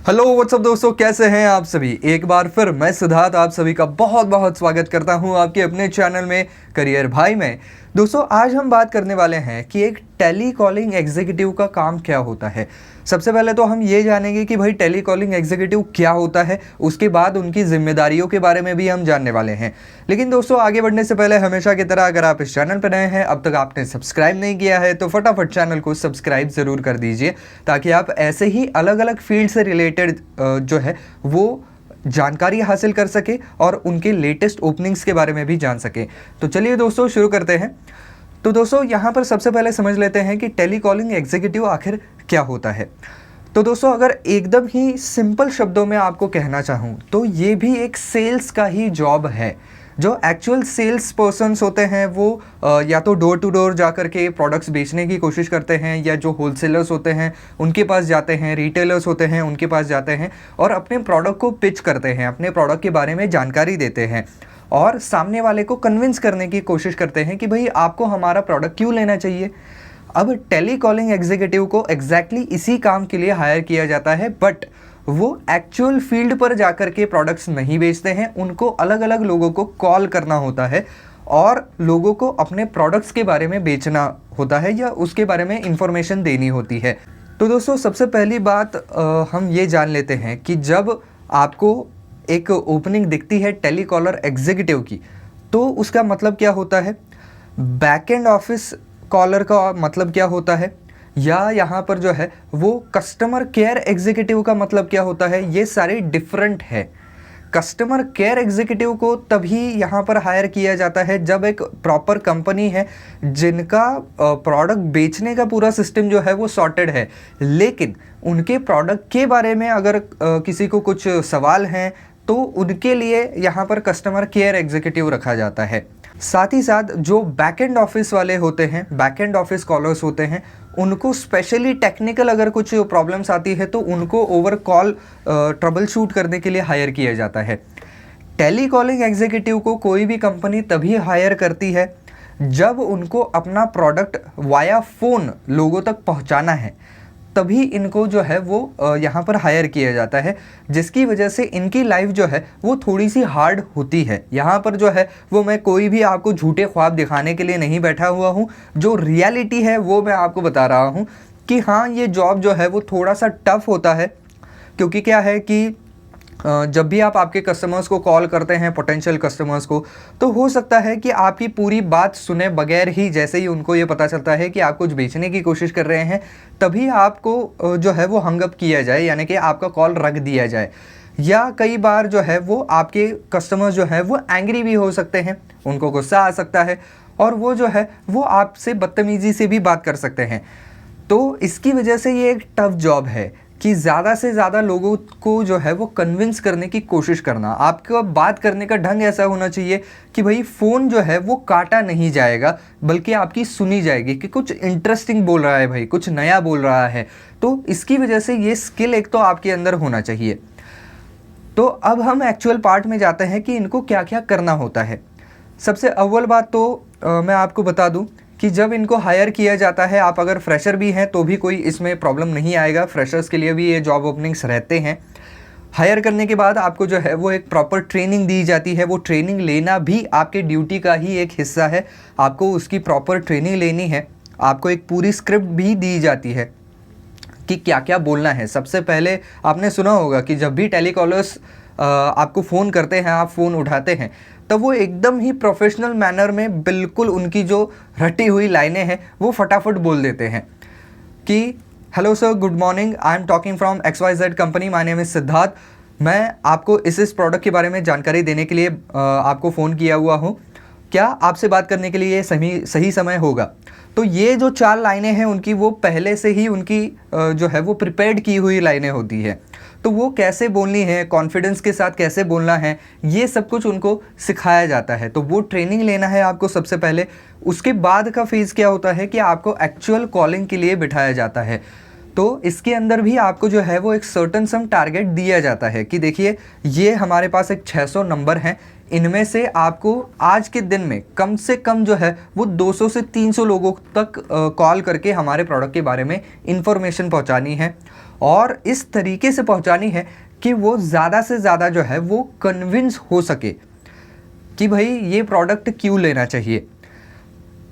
Hello what's up दोस्तों, कैसे हैं आप सभी। एक बार फिर मैं सिद्धार्थ आप सभी का बहुत बहुत स्वागत करता हूं आपके अपने चैनल में करियर भाई में। दोस्तों आज हम बात करने वाले हैं कि एक टेली कॉलिंग एग्जीक्यूटिव का काम क्या होता है। सबसे पहले तो हम ये जानेंगे कि भाई टेली कॉलिंग एग्जीक्यूटिव क्या होता है, उसके बाद उनकी जिम्मेदारियों के बारे में भी हम जानने वाले हैं। लेकिन दोस्तों आगे बढ़ने से पहले हमेशा की तरह अगर आप इस चैनल पर नए हैं, अब तक आपने सब्सक्राइब नहीं किया है तो फटाफट चैनल को सब्सक्राइब ज़रूर कर दीजिए, ताकि आप ऐसे ही अलग अलग फील्ड से रिलेटेड जो है वो जानकारी हासिल कर सके और उनके लेटेस्ट ओपनिंग्स के बारे में भी जान सके। तो चलिए दोस्तों शुरू करते हैं। तो दोस्तों यहाँ पर सबसे पहले समझ लेते हैं कि टेली कॉलिंग एग्जीक्यूटिव आखिर क्या होता है। तो दोस्तों अगर एकदम ही सिंपल शब्दों में आपको कहना चाहूँ तो ये भी एक सेल्स का ही जॉब है। जो एक्चुअल सेल्स पर्सन्स होते हैं वो या तो डोर टू डोर जा कर के प्रोडक्ट्स बेचने की कोशिश करते हैं, या जो होलसेलर्स होते हैं उनके पास जाते हैं, रिटेलर्स होते हैं उनके पास जाते हैं और अपने प्रोडक्ट को पिच करते हैं, अपने प्रोडक्ट के बारे में जानकारी देते हैं और सामने वाले को कन्विंस करने की कोशिश करते हैं कि भाई आपको हमारा प्रोडक्ट क्यों लेना चाहिए। अब टेली कॉलिंग एग्जीक्यूटिव को एग्जैक्टली इसी काम के लिए हायर किया जाता है, बट वो एक्चुअल फील्ड पर जाकर के प्रोडक्ट्स नहीं बेचते हैं। उनको अलग अलग लोगों को कॉल करना होता है और लोगों को अपने प्रोडक्ट्स के बारे में बेचना होता है या उसके बारे में इंफॉर्मेशन देनी होती है। तो दोस्तों सबसे पहली बात हम ये जान लेते हैं कि जब आपको एक ओपनिंग दिखती है टेली कॉलर एग्जीक्यूटिव की, तो उसका मतलब क्या होता है। बैक एंड ऑफिस कॉलर का मतलब क्या होता है, या यहाँ पर जो है वो कस्टमर केयर एग्जीक्यूटिव का मतलब क्या होता है, ये सारे डिफरेंट है। कस्टमर केयर एग्जीक्यूटिव को तभी यहाँ पर हायर किया जाता है जब एक प्रॉपर कंपनी है जिनका प्रोडक्ट बेचने का पूरा सिस्टम जो है वो सॉर्टेड है, लेकिन उनके प्रोडक्ट के बारे में अगर किसी को कुछ सवाल हैं तो उनके लिए यहाँ पर कस्टमर केयर एग्जीक्यूटिव रखा जाता है। साथ ही साथ जो बैक एंड ऑफिस वाले होते हैं, बैक एंड ऑफिस कॉलर्स होते हैं, उनको स्पेशली टेक्निकल अगर कुछ प्रॉब्लम्स आती है तो उनको ओवर कॉल ट्रबल शूट करने के लिए हायर किया जाता है। टेली कॉलिंग एग्जीक्यूटिव को कोई भी कंपनी तभी हायर करती है जब उनको अपना प्रोडक्ट वाया फ़ोन लोगों तक पहुंचाना है, तभी इनको जो है वो यहाँ पर हायर किया जाता है, जिसकी वजह से इनकी लाइफ जो है वो थोड़ी सी हार्ड होती है। यहाँ पर जो है वो मैं कोई भी आपको झूठे ख्वाब दिखाने के लिए नहीं बैठा हुआ हूँ, जो रियलिटी है वो मैं आपको बता रहा हूँ कि हाँ ये जॉब जो है वो थोड़ा सा टफ होता है। क्योंकि क्या है कि जब भी आप आपके कस्टमर्स को कॉल करते हैं, पोटेंशियल कस्टमर्स को, तो हो सकता है कि आपकी पूरी बात सुने बगैर ही जैसे ही उनको ये पता चलता है कि आप कुछ बेचने की कोशिश कर रहे हैं, तभी आपको जो है वो हंग अप किया जाए, यानी कि आपका कॉल रख दिया जाए। या कई बार जो है वो आपके कस्टमर्स जो है वो एंग्री भी हो सकते हैं, उनको गुस्सा आ सकता है और वो जो है वो आपसे बदतमीज़ी से भी बात कर सकते हैं। तो इसकी वजह से ये एक टफ जॉब है कि ज़्यादा से ज़्यादा लोगों को जो है वो कन्विंस करने की कोशिश करना। आपका बात करने का ढंग ऐसा होना चाहिए कि भाई फ़ोन जो है वो काटा नहीं जाएगा, बल्कि आपकी सुनी जाएगी कि कुछ इंटरेस्टिंग बोल रहा है भाई, कुछ नया बोल रहा है। तो इसकी वजह से ये स्किल एक तो आपके अंदर होना चाहिए। तो अब हम एक्चुअल पार्ट में जाते हैं कि इनको क्या क्या करना होता है। सबसे अव्वल बात तो मैं आपको बता दूँ कि जब इनको हायर किया जाता है, आप अगर फ्रेशर भी हैं तो भी कोई इसमें प्रॉब्लम नहीं आएगा, फ्रेशर्स के लिए भी ये जॉब ओपनिंग्स रहते हैं। हायर करने के बाद आपको जो है वो एक प्रॉपर ट्रेनिंग दी जाती है। वो ट्रेनिंग लेना भी आपके ड्यूटी का ही एक हिस्सा है, आपको उसकी प्रॉपर ट्रेनिंग लेनी है। आपको एक पूरी स्क्रिप्ट भी दी जाती है कि क्या क्या बोलना है। सबसे पहले आपने सुना होगा कि जब भी टेलीकॉलर्स आपको फ़ोन करते हैं, आप फ़ोन उठाते हैं, तब वो एकदम ही प्रोफेशनल मैनर में बिल्कुल उनकी जो रटी हुई लाइनें हैं वो फटाफट बोल देते हैं कि hello sir, good morning, I am talking from XYZ company, my name is Siddharth. मैं आपको इस प्रोडक्ट के बारे में जानकारी देने के लिए आपको फ़ोन किया हुआ हूँ। क्या आपसे बात करने के लिए ये सही समय होगा? तो ये जो 4 लाइनें हैं उनकी, वो पहले से ही उनकी जो है वो प्रिपेयर्ड की हुई लाइनें होती है। तो वो कैसे बोलनी है, कॉन्फिडेंस के साथ कैसे बोलना है, ये सब कुछ उनको सिखाया जाता है। तो वो ट्रेनिंग लेना है आपको सबसे पहले। उसके बाद का फेज़ क्या होता है कि आपको एक्चुअल कॉलिंग के लिए बिठाया जाता है। तो इसके अंदर भी आपको जो है वो एक सर्टन सम टारगेट दिया जाता है कि देखिए ये हमारे पास एक 600 नंबर हैं, इनमें से आपको आज के दिन में कम से कम जो है वो 200 से 300 लोगों तक कॉल करके हमारे प्रोडक्ट के बारे में इंफॉर्मेशन पहुंचानी है। और इस तरीके से पहुंचानी है कि वो ज़्यादा से ज़्यादा जो है वो कन्विंस हो सके कि भाई ये प्रोडक्ट क्यों लेना चाहिए।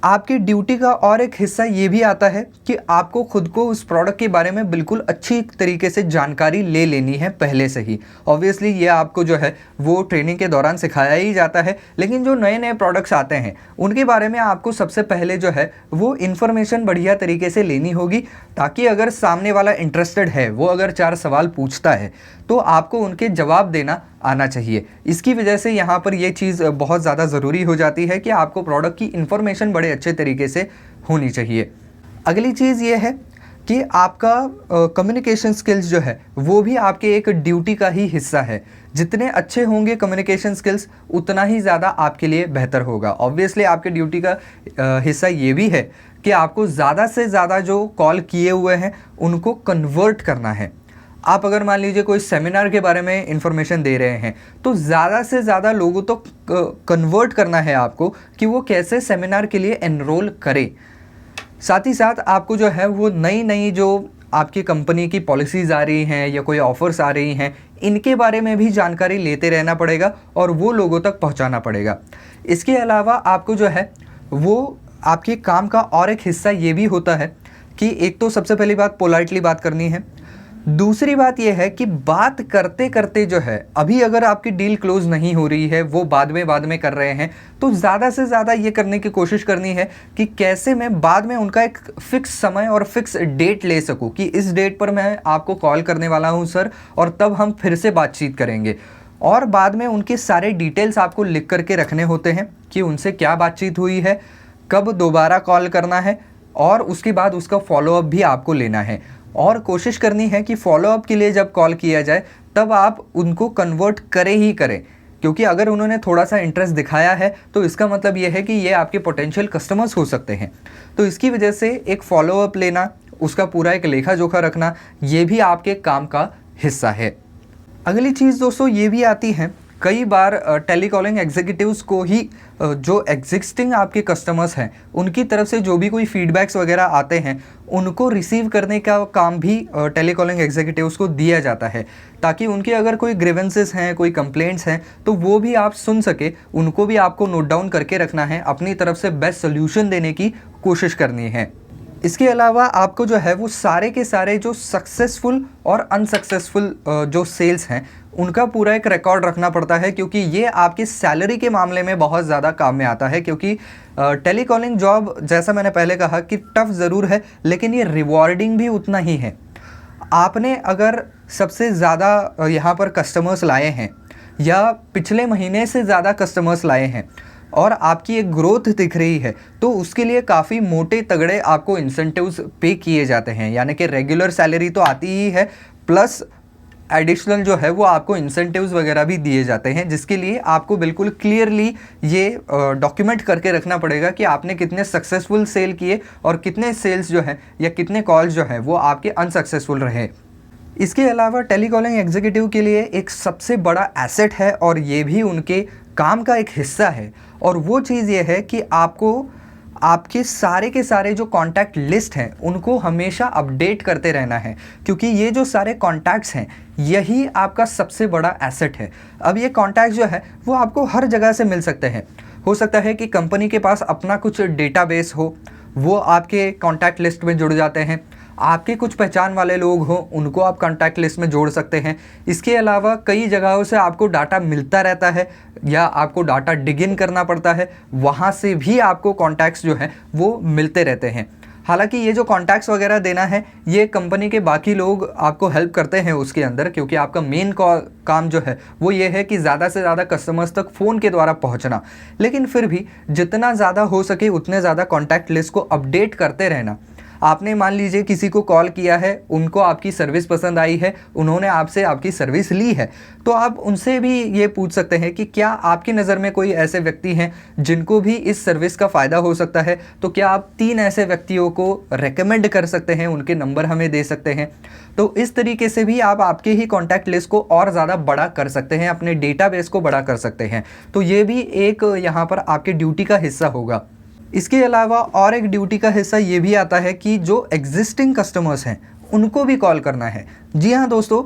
आपकी ड्यूटी का और एक हिस्सा ये भी आता है कि आपको खुद को उस प्रोडक्ट के बारे में बिल्कुल अच्छी तरीके से जानकारी ले लेनी है पहले से ही। ऑब्वियसली ये आपको जो है वो ट्रेनिंग के दौरान सिखाया ही जाता है, लेकिन जो नए नए प्रोडक्ट्स आते हैं उनके बारे में आपको सबसे पहले जो है वो इन्फॉर्मेशन बढ़िया तरीके से लेनी होगी, ताकि अगर सामने वाला इंटरेस्टेड है, वो अगर 4 सवाल पूछता है तो आपको उनके जवाब देना आना चाहिए। इसकी वजह से यहाँ पर ये चीज़ बहुत ज़्यादा ज़रूरी हो जाती है कि आपको प्रोडक्ट की इन्फॉर्मेशन बड़े अच्छे तरीके से होनी चाहिए। अगली चीज़ ये है कि आपका कम्युनिकेशन स्किल्स जो है वो भी आपके एक ड्यूटी का ही हिस्सा है। जितने अच्छे होंगे कम्युनिकेशन स्किल्स उतना ही ज़्यादा आपके लिए बेहतर होगा। ऑब्वियसली आपके ड्यूटी का हिस्सा ये भी है कि आपको ज़्यादा से ज़्यादा जो कॉल किए हुए हैं उनको कन्वर्ट करना है। आप अगर मान लीजिए कोई सेमिनार के बारे में इंफॉर्मेशन दे रहे हैं तो ज़्यादा से ज़्यादा लोगों तो कन्वर्ट करना है आपको कि वो कैसे सेमिनार के लिए एनरोल करें। साथ ही साथ आपको जो है वो नई नई जो आपकी कंपनी की पॉलिसीज़ आ रही हैं या कोई ऑफ़र्स आ रही हैं, इनके बारे में भी जानकारी लेते रहना पड़ेगा और वो लोगों तक पहुंचाना पड़ेगा। इसके अलावा आपको जो है वो आपके काम का और एक हिस्सा ये भी होता है कि एक तो सबसे पहली बात पोलाइटली बात करनी है। दूसरी बात यह है कि बात करते करते जो है, अभी अगर आपकी डील क्लोज नहीं हो रही है, वो बाद में कर रहे हैं, तो ज़्यादा से ज़्यादा ये करने की कोशिश करनी है कि कैसे मैं बाद में उनका एक फ़िक्स समय और फिक्स डेट ले सकूं कि इस डेट पर मैं आपको कॉल करने वाला हूं सर, और तब हम फिर से बातचीत करेंगे। और बाद में उनके सारे डिटेल्स आपको लिख करके रखने होते हैं कि उनसे क्या बातचीत हुई है, कब दोबारा कॉल करना है, और उसके बाद उसका फॉलोअप भी आपको लेना है। और कोशिश करनी है कि फॉलोअप के लिए जब कॉल किया जाए तब आप उनको कन्वर्ट करें ही करें, क्योंकि अगर उन्होंने थोड़ा सा इंटरेस्ट दिखाया है तो इसका मतलब ये है कि ये आपके पोटेंशियल कस्टमर्स हो सकते हैं। तो इसकी वजह से एक फॉलोअप लेना, उसका पूरा एक लेखा जोखा रखना, ये भी आपके काम का हिस्सा है। अगली चीज़ दोस्तों ये भी आती है, कई बार टेलीकॉलिंग एग्जीक्यूटिव्स को ही जो एग्जिस्टिंग आपके कस्टमर्स हैं उनकी तरफ से जो भी कोई फीडबैक्स वगैरह आते हैं उनको रिसीव करने का काम भी टेलीकॉलिंग एग्जीक्यूटिव्स को दिया जाता है, ताकि उनके अगर कोई ग्रीवेंसेस हैं, कोई कंप्लेंट्स हैं, तो वो भी आप सुन सके, उनको भी आपको नोट डाउन करके रखना है, अपनी तरफ से बेस्ट सोल्यूशन देने की कोशिश करनी है। इसके अलावा आपको जो है वो सारे के सारे जो सक्सेसफुल और अनसक्सेसफुल जो सेल्स हैं उनका पूरा एक रिकॉर्ड रखना पड़ता है, क्योंकि ये आपकी सैलरी के मामले में बहुत ज़्यादा काम में आता है। क्योंकि टेलीकॉलिंग जॉब, जैसा मैंने पहले कहा कि टफ़ ज़रूर है, लेकिन ये रिवॉर्डिंग भी उतना ही है। आपने अगर सबसे ज़्यादा यहाँ पर कस्टमर्स लाए हैं या पिछले महीने से ज़्यादा कस्टमर्स लाए हैं और आपकी एक ग्रोथ दिख रही है, तो उसके लिए काफ़ी मोटे तगड़े आपको इंसेंटिव्स पे किए जाते हैं। यानी कि रेगुलर सैलरी तो आती ही है, प्लस एडिशनल जो है वो आपको इंसेंटिव्स वगैरह भी दिए जाते हैं, जिसके लिए आपको बिल्कुल क्लियरली ये डॉक्यूमेंट करके रखना पड़ेगा कि आपने कितने सक्सेसफुल सेल किए और कितने सेल्स जो हैं या कितने कॉल्स जो हैं वो आपके अनसक्सेसफुल रहे। इसके अलावा टेलीकॉलिंग एग्जीक्यूटिव के लिए एक सबसे बड़ा एसेट है और ये भी उनके काम का एक हिस्सा है, और वो चीज़ ये है कि आपको आपके सारे के सारे जो कॉन्टैक्ट लिस्ट हैं उनको हमेशा अपडेट करते रहना है, क्योंकि ये जो सारे कॉन्टैक्ट्स हैं यही आपका सबसे बड़ा एसेट है। अब ये कॉन्टैक्ट जो है वो आपको हर जगह से मिल सकते हैं। हो सकता है कि कंपनी के पास अपना कुछ डेटाबेस हो, वो आपके कॉन्टैक्ट लिस्ट में जुड़ जाते हैं। आपके कुछ पहचान वाले लोग हों, उनको आप कॉन्टैक्ट लिस्ट में जोड़ सकते हैं। इसके अलावा कई जगहों से आपको डाटा मिलता रहता है या आपको डाटा डिग इन करना पड़ता है, वहाँ से भी आपको कॉन्टैक्ट्स जो हैं वो मिलते रहते हैं। हालांकि ये जो कॉन्टैक्ट्स वगैरह देना है ये कंपनी के बाकी लोग आपको हेल्प करते हैं उसके अंदर, क्योंकि आपका मेन काम जो है वो ये है कि ज़्यादा से ज़्यादा कस्टमर्स तक फ़ोन के द्वारा पहुंचना। लेकिन फिर भी जितना ज़्यादा हो सके उतने ज़्यादा कॉन्टैक्ट लिस्ट को अपडेट करते रहना। आपने मान लीजिए किसी को कॉल किया है, उनको आपकी सर्विस पसंद आई है, उन्होंने आपसे आपकी सर्विस ली है, तो आप उनसे भी ये पूछ सकते हैं कि क्या आपकी नज़र में कोई ऐसे व्यक्ति हैं जिनको भी इस सर्विस का फ़ायदा हो सकता है, तो क्या आप 3 ऐसे व्यक्तियों को रेकमेंड कर सकते हैं, उनके नंबर हमें दे सकते हैं। तो इस तरीके से भी आप आपके ही कॉन्टैक्ट लिस्ट को और ज़्यादा बड़ा कर सकते हैं, अपने डेटाबेस को बड़ा कर सकते हैं। तो ये भी एक यहाँ पर आपके ड्यूटी का हिस्सा होगा। इसके अलावा और एक ड्यूटी का हिस्सा ये भी आता है कि जो एग्जिस्टिंग कस्टमर्स हैं उनको भी कॉल करना है। जी हाँ दोस्तों,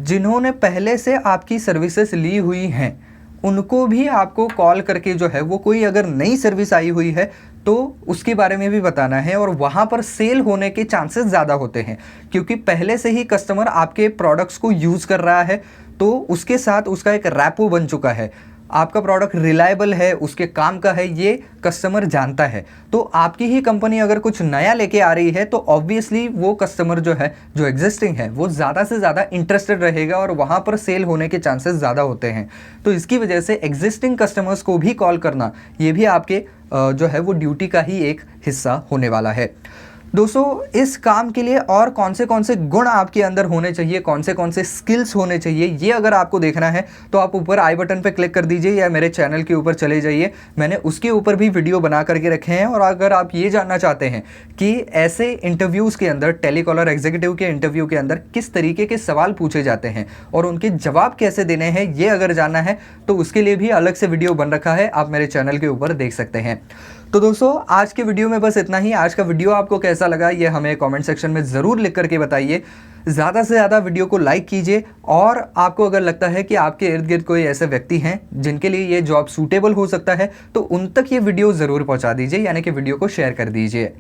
जिन्होंने पहले से आपकी सर्विसेज ली हुई हैं उनको भी आपको कॉल करके जो है वो कोई अगर नई सर्विस आई हुई है तो उसके बारे में भी बताना है, और वहाँ पर सेल होने के चांसेस ज़्यादा होते हैं क्योंकि पहले से ही कस्टमर आपके प्रोडक्ट्स को यूज़ कर रहा है, तो उसके साथ उसका एक रैपो बन चुका है। आपका प्रोडक्ट रिलायबल है, उसके काम का है, ये कस्टमर जानता है। तो आपकी ही कंपनी अगर कुछ नया लेके आ रही है तो ऑब्वियसली वो कस्टमर जो है, जो एग्जिस्टिंग है, वो ज़्यादा से ज़्यादा इंटरेस्टेड रहेगा और वहाँ पर सेल होने के चांसेस ज़्यादा होते हैं। तो इसकी वजह से एग्जिस्टिंग कस्टमर्स को भी कॉल करना, ये भी आपके जो है वो ड्यूटी का ही एक हिस्सा होने वाला है। दोस्तों, इस काम के लिए और कौन से गुण आपके अंदर होने चाहिए, कौन से स्किल्स होने चाहिए, ये अगर आपको देखना है तो आप ऊपर आई बटन पे क्लिक कर दीजिए या मेरे चैनल के ऊपर चले जाइए। मैंने उसके ऊपर भी वीडियो बना करके रखे हैं। और अगर आप ये जानना चाहते हैं कि ऐसे इंटरव्यूज़ के अंदर, टेलीकॉलर एग्जीक्यूटिव के इंटरव्यू के अंदर किस तरीके के सवाल पूछे जाते हैं और उनके जवाब कैसे देने हैं, ये अगर जानना है तो उसके लिए भी अलग से वीडियो बन रखा है, आप मेरे चैनल के ऊपर देख सकते हैं। तो दोस्तों, आज के वीडियो में बस इतना ही। आज का वीडियो आपको कैसा लगा ये हमें कमेंट सेक्शन में ज़रूर लिख करके बताइए। ज़्यादा से ज़्यादा वीडियो को लाइक कीजिए, और आपको अगर लगता है कि आपके इर्द गिर्द कोई ऐसे व्यक्ति हैं जिनके लिए ये जॉब सूटेबल हो सकता है तो उन तक ये वीडियो ज़रूर पहुंचा दीजिए, यानी कि वीडियो को शेयर कर दीजिए।